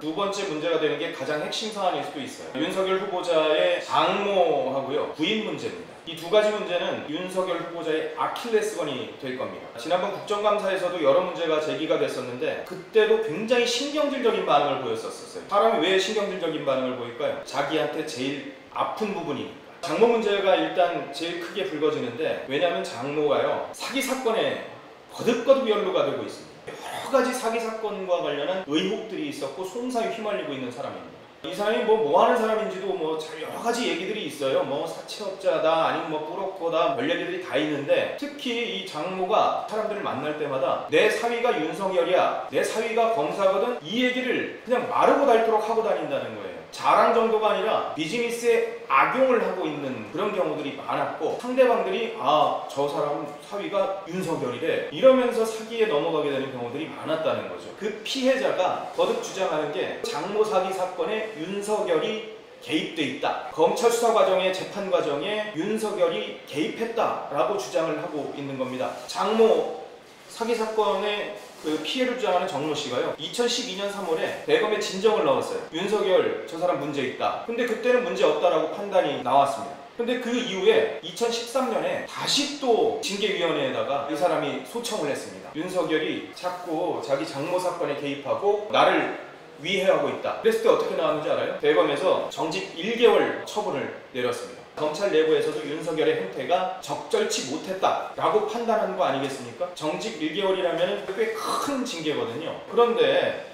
두 번째 문제가 되는 게 가장 핵심 사안일 수도 있어요. 윤석열 후보자의 장모하고요, 부인 문제입니다. 이 두 가지 문제는 윤석열 후보자의 아킬레스건이 될 겁니다. 지난번 국정감사에서도 여러 문제가 제기가 됐었는데 그때도 굉장히 신경질적인 반응을 보였었어요. 사람이 왜 신경질적인 반응을 보일까요? 자기한테 제일 아픈 부분이니까. 장모 문제가 일단 제일 크게 불거지는데, 왜냐하면 장모가요, 사기 사건에 거듭거듭 연루가 되고 있습니다. 여러 가지 사기 사건과 관련한 의혹들이 있었고 송사에 휘말리고 있는 사람입니다. 이 사람이 뭐 하는 사람인지도 여러 가지 얘기들이 있어요. 사채업자다, 아니면 브로커다, 별 얘기들이 다 있는데, 특히 이 장모가 사람들을 만날 때마다 내 사위가 윤석열이야, 내 사위가 검사거든, 이 얘기를 그냥 마르고 닳도록 하고 다닌다는 거예요. 자랑 정도가 아니라 비즈니스에 악용을 하고 있는 그런 경우들이 많았고, 상대방들이 저 사람 사위가 윤석열이래 이러면서 사기에 넘어가게 되는 경우들이 많았다는 거죠. 그 피해자가 거듭 주장하는 게 장모 사기 사건에 윤석열이 개입돼 있다, 검찰 수사 과정에, 재판 과정에 윤석열이 개입했다라고 주장을 하고 있는 겁니다. 장모 사기 사건의 그 피해를 주장하는 정모 씨가요, 2012년 3월에 대검에 진정을 넣었어요. 윤석열 저 사람 문제 있다. 근데 그때는 문제 없다라고 판단이 나왔습니다. 근데 그 이후에 2013년에 다시 또 징계위원회에다가 이 사람이 소청을 했습니다. 윤석열이 자꾸 자기 장모 사건에 개입하고 나를 위해하고 있다. 그랬을 때 어떻게 나왔는지 알아요? 대검에서 정직 1개월 처분을 내렸습니다. 검찰 내부에서도 윤석열의 행태가 적절치 못했다라고 판단한 거 아니겠습니까? 정직 1개월이라면 꽤 큰 징계거든요. 그런데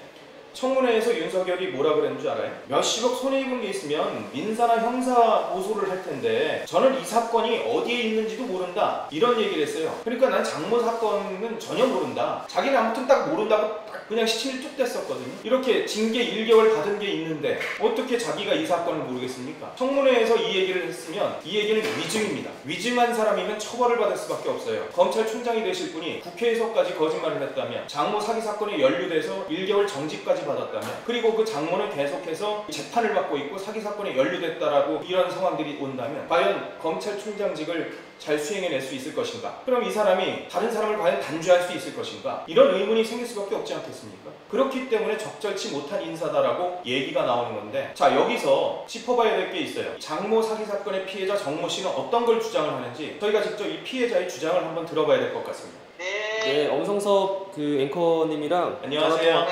청문회에서 윤석열이 뭐라 그랬는 줄 알아요? 몇십억 손해입은 게 있으면 민사나 형사 고소를 할 텐데 저는 이 사건이 어디에 있는지도 모른다, 이런 얘기를 했어요. 그러니까 난 장모 사건은 전혀 모른다, 자기는 아무튼 딱 모른다고 딱 그냥 시침이 뚝 뗐었거든요. 이렇게 징계 1개월 받은 게 있는데 어떻게 자기가 이 사건을 모르겠습니까? 청문회에서 이 얘기를 했으면 이 얘기는 위증입니다. 위증한 사람이면 처벌을 받을 수밖에 없어요. 검찰총장이 되실 분이 국회에서까지 거짓말을 했다면, 장모 사기 사건에 연루돼서 1개월 정직까지 받았다면, 그리고 그 장모는 계속해서 재판을 받고 있고 사기 사건에 연루됐다라고 이런 상황들이 온다면 과연 검찰총장직을 잘 수행해낼 수 있을 것인가? 그럼 이 사람이 다른 사람을 과연 단죄할 수 있을 것인가? 이런 의문이 생길 수밖에 없지 않겠습니까? 그렇기 때문에 적절치 못한 인사다라고 얘기가 나오는 건데, 자, 여기서 짚어봐야 될 게 있어요. 장모 사기 사건의 피해자 정모 씨는 어떤 걸 주장을 하는지 저희가 직접 이 피해자의 주장을 한번 들어봐야 될 것 같습니다. 네, 엄성섭 그 앵커님이랑 안녕하세요.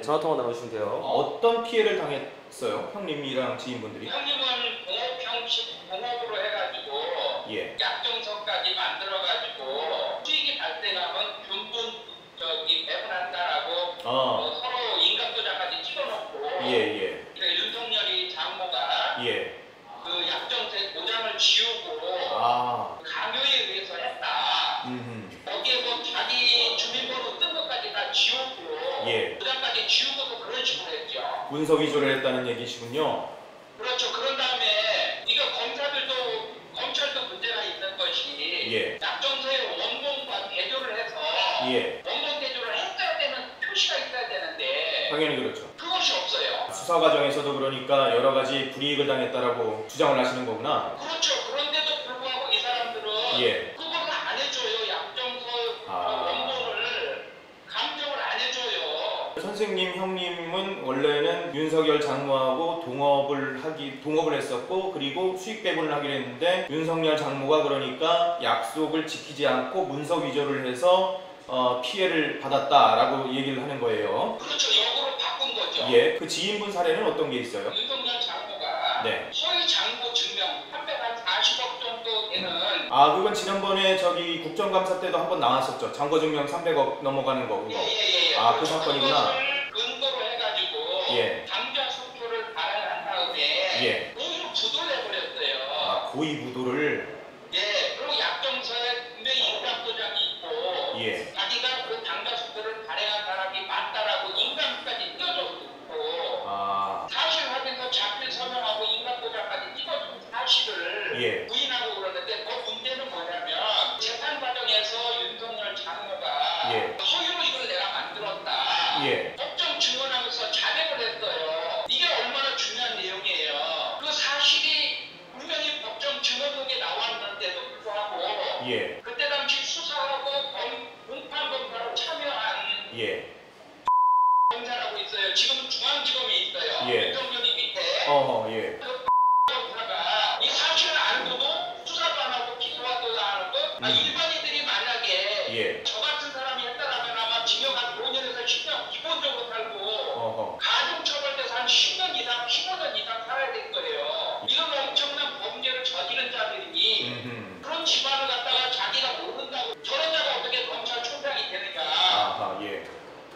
전화통화 나누시면 돼요. 어떤 피해를 당했어요? 형님이랑 지인분들이? 형님은 공업으로 해가지고 예. 약정서까지 만들어가지고 수익이 발생하면 균분 배분한다라고 서로 인감도장까지 찍어놓고 예. 그러니까 윤석열이 장모가 예. 그 약정세 도장을 지우고 강요에 의해서 했다. 거기에 자기 주민번호 뜬 것까지 다 지우고 도장까지 지우고도 그런 식으로 했죠. 문서 위조를 했다는 얘기시군요. 그렇죠. 그런 다음에 이거 검찰도 문제가 있는 것이 약정서의 원본과 대조를 해서 원본 대조를 했어야 되는 표시가 있어야 되는데 당연히 그렇죠. 그것이 없어요. 수사 과정에서도 그러니까 여러 가지 불이익을 당했다라고 주장을 하시는 거구나. 그렇죠. 그런데도 불구하고 이 사람들은 그거를 안 해줘요. 약정서 원본을 감정을 안 해줘요. 선생님 형님은 원래는 윤석열 장모하고 동업을 했었고, 그리고 수익 배분을 하기로 했는데 윤석열 장모가 그러니까 약속을 지키지 않고 문서 위조를 해서 피해를 받았다라고 얘기를 하는 거예요. 그렇죠. 역으로 바꾼 거죠. 그 지인분 사례는 어떤 게 있어요? 윤석열 장모가 소위 장모 증명 340억 정도 되는 그건 지난번에 저기 국정감사 때도 한번 나왔었죠. 장거증명 300억 넘어가는 거 그거. 그 사건이구나. 그것을 근거로 해가지고 당좌 수표를 발행한 다음에 고의로 부도를 해버렸어요. 고의 부도를. 그리고 약정서에 분명히 인감도장이 있고 자기가 그 당좌 수표를 발행한 사람이 맞다라고 인감까지 띄워줬고 사실 확인서 자필 서명하고 인감도장까지 띄워준 사실을 부인하고 그러는데, 그 문제는 뭐냐면 재판 과정에서 윤석열 장모가 허위로 이걸 내가 만들었다, 법정 증언하면서 자백을 했어요. 이게 얼마나 중요한 내용이에요. 그 사실이 분명히 법정 증언록에 나왔는데도 불구하고 그때 당시 수사하고 공판 검사로 참여한 검사라고 있어요. 지금 중앙지검에 있어요. 예. 윤석열이 밑에. 예. 그 검사가 이 사실을 알고도 수사도 안 하고 기소도 안 하고 일반인들이 만약에 예. 저 같은 사람이 했다라면 아마 징역 한 5년에서 10년 기본적으로 살고 가중처벌돼서 한 10년 이상, 15년 이상 살아야 될 거예요. 이런 엄청난 범죄를 저지른 자들이니 그런 집안을 갖다가 자기가 모른다고 저런 자가 어떻게 검찰총장이 되느냐. 아하, 예.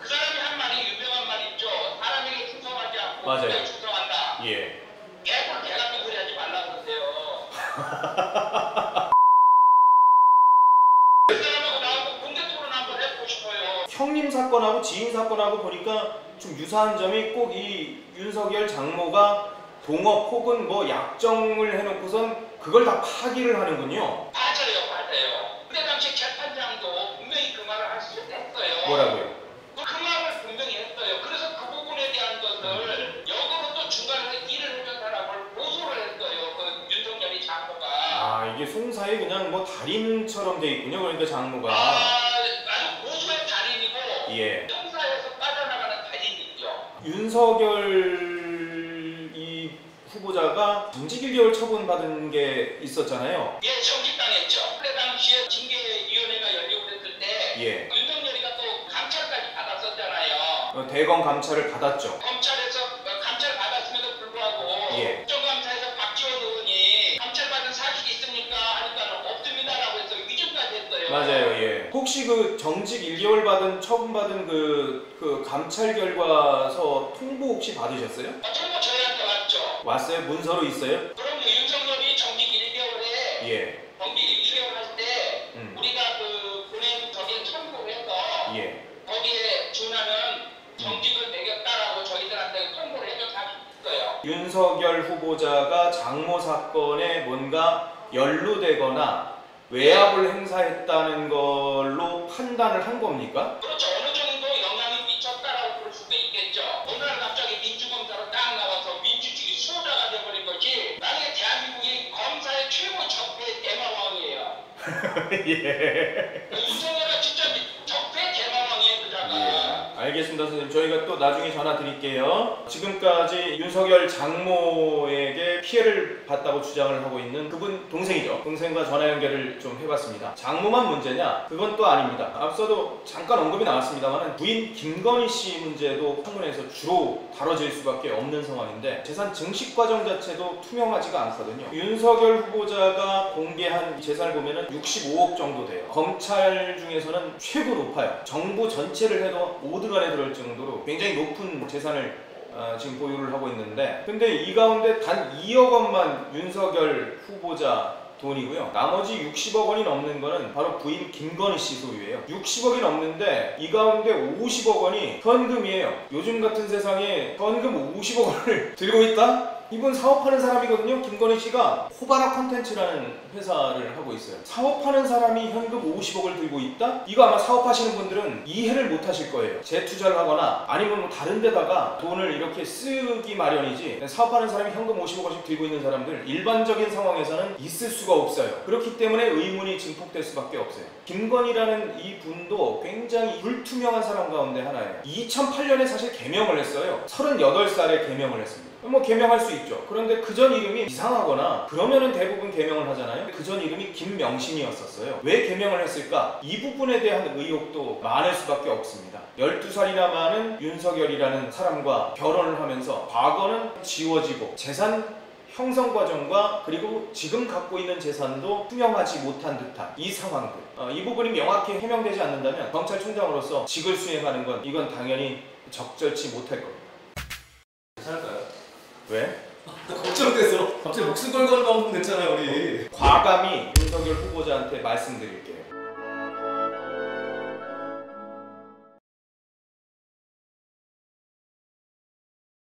그 사람이 한 말이 유명한 말 있죠. 사람에게 충성하지 않고 맞아요. 그에 충성한다. 예. 개뿔 개 같은 소리 하지 말라고 그러세요. 그 사람하고 나하고 공개 토론 한번 해보고 싶어요. 형님 사건하고 지인 사건하고 보니까 좀 유사한 점이 꼭 이 윤석열 장모가 동업 혹은 뭐 약정을 해놓고선 그걸 다 파기를 하는군요. 맞아요. 그때 당시 재판장도 분명히 그 말을 할 수 했어요. 뭐라고요? 그 말을 분명히 했어요. 그래서 그 부분에 대한 것을 역으로 또 중간에 일을 해준 사람을 보수를 했어요. 그 윤석열이 장모가. 아, 이게 송사에 그냥 뭐 달인처럼 돼 있군요. 그러니까 장모가. 아주 보수의 달인이고 예. 형사에서 빠져나가는 달인이죠. 윤석열 이 후보자가 정직 1개월 처분받은 게 있었잖아요. 예, 정직당했죠. 그때 당시에 징계위원회가 열리고 그랬을 때 예. 윤석열이가 또 감찰까지 받았었잖아요. 대검 감찰을 받았죠. 검찰에서 감찰 받았음에도 불구하고 예. 국정감사에서 박지원 의원이 감찰받은 사실이 있습니까? 하니까 없습니다라고 해서 위증까지 했어요. 맞아요. 예. 혹시 그 정직 1개월 처분받은 그 감찰 결과서 통보 혹시 받으셨어요? 정보 저희한테 왔죠. 왔어요? 문서로 있어요? 그럼 윤석열이 정직 1개월에 예. 정직 1개월 할 때 우리가 그 보낸 저기에 참고해서 예. 거기에 준하면 정직을 매겼다라고 저희들한테 통보를 해준 사실이 있어요. 윤석열 후보자가 장모 사건에 뭔가 연루되거나 외압을 행사했다는 걸로 판단을 한 겁니까? 그렇죠. 어느 정도 영향이 미쳤다라고 볼 수도 있겠죠. 어느 날 갑자기 민주검사로 딱 나와서 민주주의 수호자가 돼버린 거지. 나중에 대한민국이 검사의 최고 적폐 대마왕이에요. 예. 윤석열은 진짜 적폐 대마왕이에요, 그자가. 예. 알겠습니다, 선생님. 저희가 또 나중에 전화 드릴게요. 지금까지 윤석열 장모에게 피해를 봤다고 주장을 하고 있는 그분 동생이죠. 동생과 전화 연결을 좀 해봤습니다. 장모만 문제냐? 그건 또 아닙니다. 앞서도 잠깐 언급이 나왔습니다만 부인 김건희 씨 문제도 청문회에서 주로 다뤄질 수밖에 없는 상황인데 재산 증식 과정 자체도 투명하지가 않거든요. 윤석열 후보자가 공개한 재산을 보면은 65억 정도 돼요. 검찰 중에서는 최고 높아요. 정부 전체를 해도 5등 안에 들을 정도로 굉장히 높은 재산을 지금 보유를 하고 있는데 근데 이 가운데 단 2억 원만 윤석열 후보자 돈이고요. 나머지 60억 원이 넘는 거는 바로 부인 김건희 씨 소유예요. 60억이 넘는데 이 가운데 50억 원이 현금이에요. 요즘 같은 세상에 현금 50억 원을 들고 있다? 이분 사업하는 사람이거든요. 김건희 씨가 호바나 컨텐츠라는 회사를 하고 있어요. 사업하는 사람이 현금 50억을 들고 있다? 이거 아마 사업하시는 분들은 이해를 못 하실 거예요. 재투자를 하거나 아니면 뭐 다른 데다가 돈을 이렇게 쓰기 마련이지 사업하는 사람이 현금 50억씩 들고 있는 사람들 일반적인 상황에서는 있을 수가 없어요. 그렇기 때문에 의문이 증폭될 수밖에 없어요. 김건희라는 이 분도 굉장히 불투명한 사람 가운데 하나예요. 2008년에 사실 개명을 했어요. 38살에 개명을 했습니다. 뭐 개명할 수 있죠. 그런데 그전 이름이 이상하거나 그러면은 대부분 개명을 하잖아요. 그전 이름이 김명신이었었어요. 왜 개명을 했을까? 이 부분에 대한 의혹도 많을 수밖에 없습니다. 12살이나 많은 윤석열이라는 사람과 결혼을 하면서 과거는 지워지고 재산 형성 과정과 그리고 지금 갖고 있는 재산도 투명하지 못한 듯한 이 상황들 이 부분이 명확히 해명되지 않는다면 검찰총장으로서 직을 수행하는 건 이건 당연히 적절치 못할 겁니다. 괜찮을까요? 왜? 걱정돼서 갑자기 목숨 걸고 하는 방법 냈잖아요 우리. 과감히 윤석열 후보자한테 말씀드릴게요.